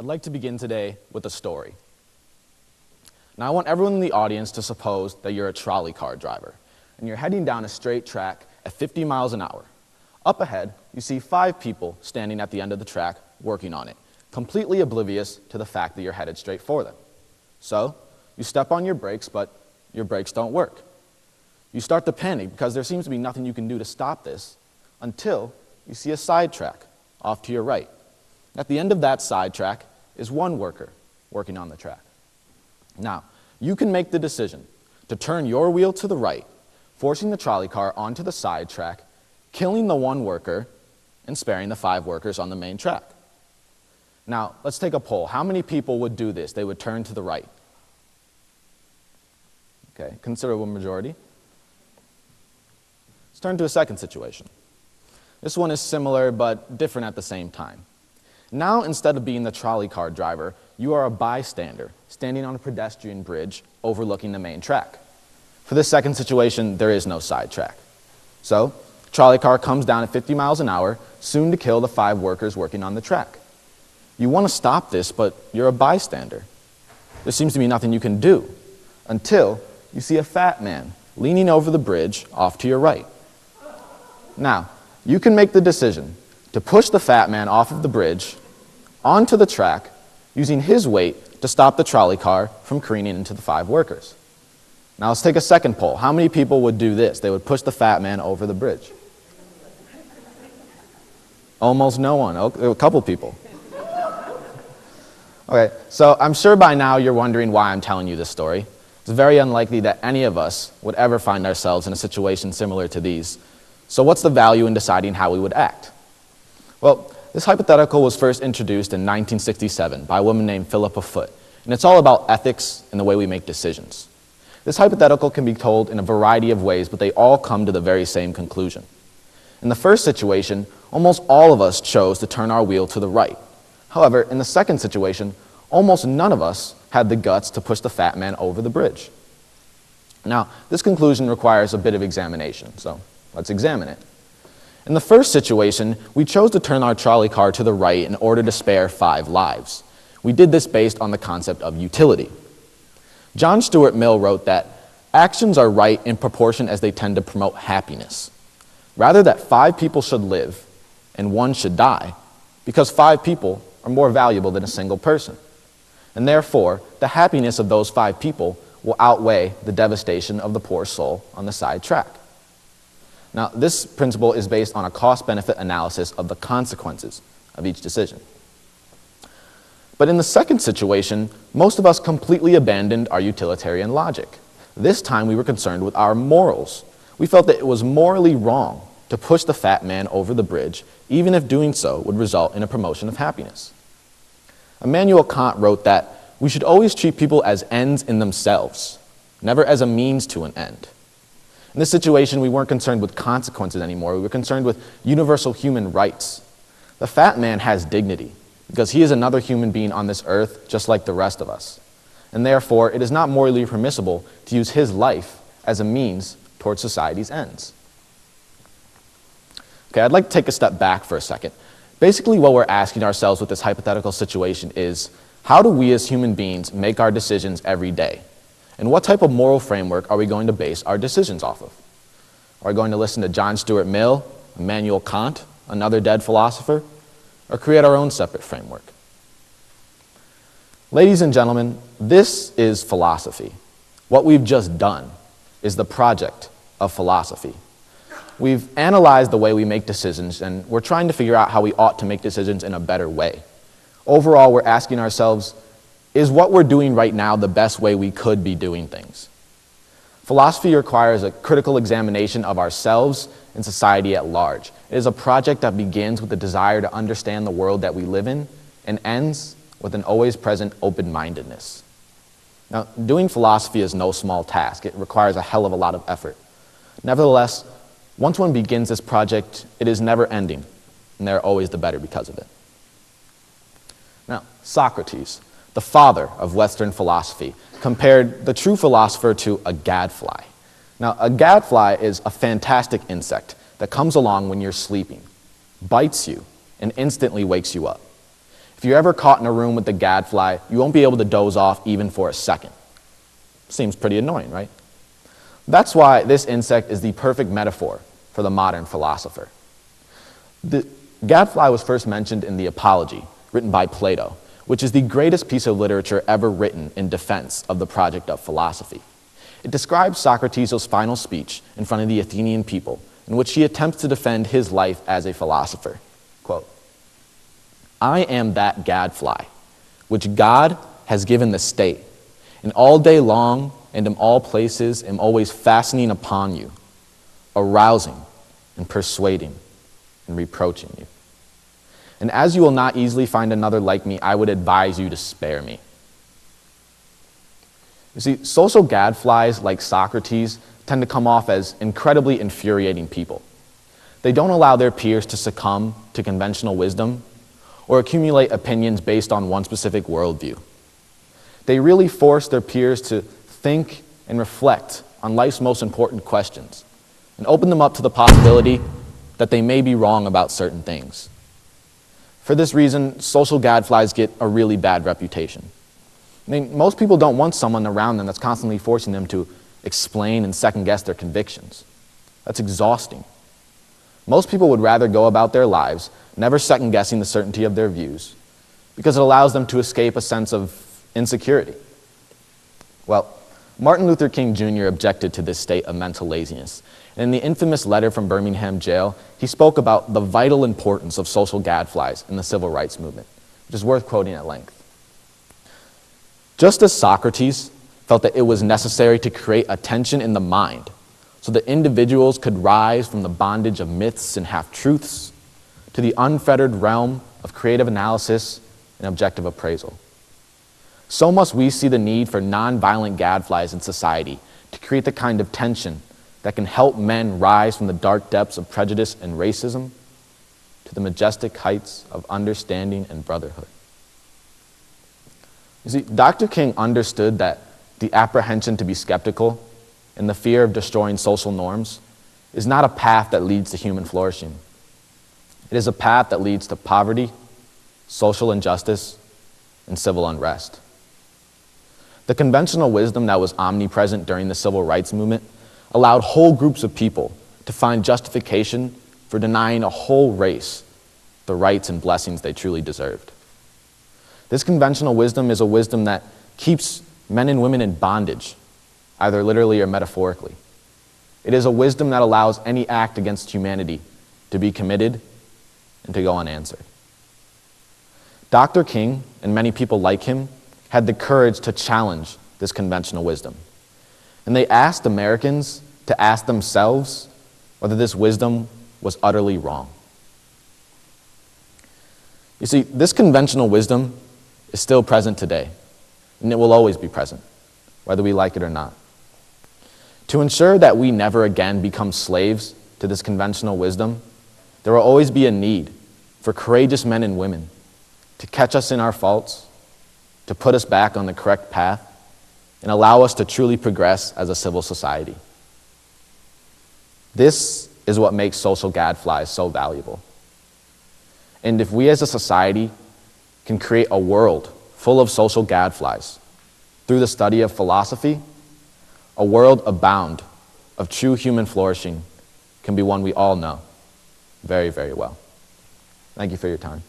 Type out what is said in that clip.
I'd like to begin today with a story. Now, I want everyone in the audience to suppose that you're a trolley car driver, and you're heading down a straight track at 50 miles an hour. Up ahead, you see 5 people standing at the end of the track working on it, completely oblivious to the fact that you're headed straight for them. So, you step on your brakes, but your brakes don't work. You start to panic because there seems to be nothing you can do to stop this until you see a sidetrack off to your right. At the end of that sidetrack is one worker working on the track. Now, you can make the decision to turn your wheel to the right, forcing the trolley car onto the sidetrack, killing the one worker, and sparing the 5 workers on the main track. Now, let's take a poll. How many people would do this? They would turn to the right. Okay, considerable majority. Let's turn to a second situation. This one is similar but different at the same time. Now, instead of being the trolley car driver, you are a bystander standing on a pedestrian bridge overlooking the main track. For this second situation, there is no sidetrack. So, the trolley car comes down at 50 miles an hour, soon to kill the 5 workers working on the track. You want to stop this, but you're a bystander. There seems to be nothing you can do until you see a fat man leaning over the bridge off to your right. Now, you can make the decision to push the fat man off of the bridge onto the track using his weight to stop the trolley car from careening into the 5 workers. Now let's take a second poll. How many people would do this? They would push the fat man over the bridge. Almost no one. A couple people. Okay, so I'm sure by now you're wondering why I'm telling you this story. It's very unlikely that any of us would ever find ourselves in a situation similar to these. So what's the value in deciding how we would act? Well, this hypothetical was first introduced in 1967 by a woman named Philippa Foot, and it's all about ethics and the way we make decisions. This hypothetical can be told in a variety of ways, but they all come to the very same conclusion. In the first situation, almost all of us chose to turn our wheel to the right. However, in the second situation, almost none of us had the guts to push the fat man over the bridge. Now, this conclusion requires a bit of examination, so let's examine it. In the first situation, we chose to turn our trolley car to the right in order to spare 5 lives. We did this based on the concept of utility. John Stuart Mill wrote that actions are right in proportion as they tend to promote happiness. Rather that 5 people should live and 1 should die, because 5 people are more valuable than a single person. And therefore, the happiness of those 5 people will outweigh the devastation of the poor soul on the side track. Now, this principle is based on a cost-benefit analysis of the consequences of each decision. But in the second situation, most of us completely abandoned our utilitarian logic. This time we were concerned with our morals. We felt that it was morally wrong to push the fat man over the bridge, even if doing so would result in a promotion of happiness. Immanuel Kant wrote that we should always treat people as ends in themselves, never as a means to an end. In this situation, we weren't concerned with consequences anymore. We were concerned with universal human rights. The fat man has dignity because he is another human being on this earth just like the rest of us. And therefore, it is not morally permissible to use his life as a means towards society's ends. Okay, I'd like to take a step back for a second. Basically, what we're asking ourselves with this hypothetical situation is, how do we as human beings make our decisions every day? And what type of moral framework are we going to base our decisions off of? Are we going to listen to John Stuart Mill, Immanuel Kant, another dead philosopher, or create our own separate framework? Ladies and gentlemen, this is philosophy. What we've just done is the project of philosophy. We've analyzed the way we make decisions, and we're trying to figure out how we ought to make decisions in a better way. Overall, we're asking ourselves, is what we're doing right now the best way we could be doing things? Philosophy requires a critical examination of ourselves and society at large. It is a project that begins with the desire to understand the world that we live in and ends with an always present open-mindedness. Now, doing philosophy is no small task. It requires a hell of a lot of effort. Nevertheless, once one begins this project, it is never ending, and they're always the better because of it. Now, Socrates, the father of Western philosophy, compared the true philosopher to a gadfly. Now, a gadfly is a fantastic insect that comes along when you're sleeping, bites you, and instantly wakes you up. If If you're ever caught in a room with the gadfly, you won't be able to doze off even for a second. Seems pretty annoying, right? That's why this insect is the perfect metaphor for the modern philosopher. The gadfly was first mentioned in the Apology, written by Plato, which is the greatest piece of literature ever written in defense of the project of philosophy. It describes Socrates' final speech in front of the Athenian people, in which he attempts to defend his life as a philosopher. Quote, "I am that gadfly, which God has given the state, and all day long and in all places am always fastening upon you, arousing and persuading and reproaching you. And as you will not easily find another like me, I would advise you to spare me." You see, social gadflies like Socrates tend to come off as incredibly infuriating people. They don't allow their peers to succumb to conventional wisdom or accumulate opinions based on one specific worldview. They really force their peers to think and reflect on life's most important questions and open them up to the possibility that they may be wrong about certain things. For this reason, social gadflies get a really bad reputation. I mean, most people don't want someone around them that's constantly forcing them to explain and second-guess their convictions. That's exhausting. Most people would rather go about their lives, never second-guessing the certainty of their views, because it allows them to escape a sense of insecurity. Well, Martin Luther King Jr. objected to this state of mental laziness. And in the infamous letter from Birmingham jail, he spoke about the vital importance of social gadflies in the civil rights movement, which is worth quoting at length. Just as Socrates felt that it was necessary to create a tension in the mind so that individuals could rise from the bondage of myths and half-truths to the unfettered realm of creative analysis and objective appraisal, so must we see the need for nonviolent gadflies in society to create the kind of tension that can help men rise from the dark depths of prejudice and racism to the majestic heights of understanding and brotherhood. You see, Dr. King understood that the apprehension to be skeptical and the fear of destroying social norms is not a path that leads to human flourishing. It is a path that leads to poverty, social injustice, and civil unrest. The conventional wisdom that was omnipresent during the civil rights movement allowed whole groups of people to find justification for denying a whole race the rights and blessings they truly deserved. This conventional wisdom is a wisdom that keeps men and women in bondage, either literally or metaphorically. It is a wisdom that allows any act against humanity to be committed and to go unanswered. Dr. King, and many people like him, had the courage to challenge this conventional wisdom. And they asked Americans to ask themselves whether this wisdom was utterly wrong. You see, this conventional wisdom is still present today, and it will always be present, whether we like it or not. To ensure that we never again become slaves to this conventional wisdom, there will always be a need for courageous men and women to catch us in our faults, to put us back on the correct path, and allow us to truly progress as a civil society. This is what makes social gadflies so valuable. And if we as a society can create a world full of social gadflies through the study of philosophy, a world abound of true human flourishing can be one we all know very, very well. Thank you for your time.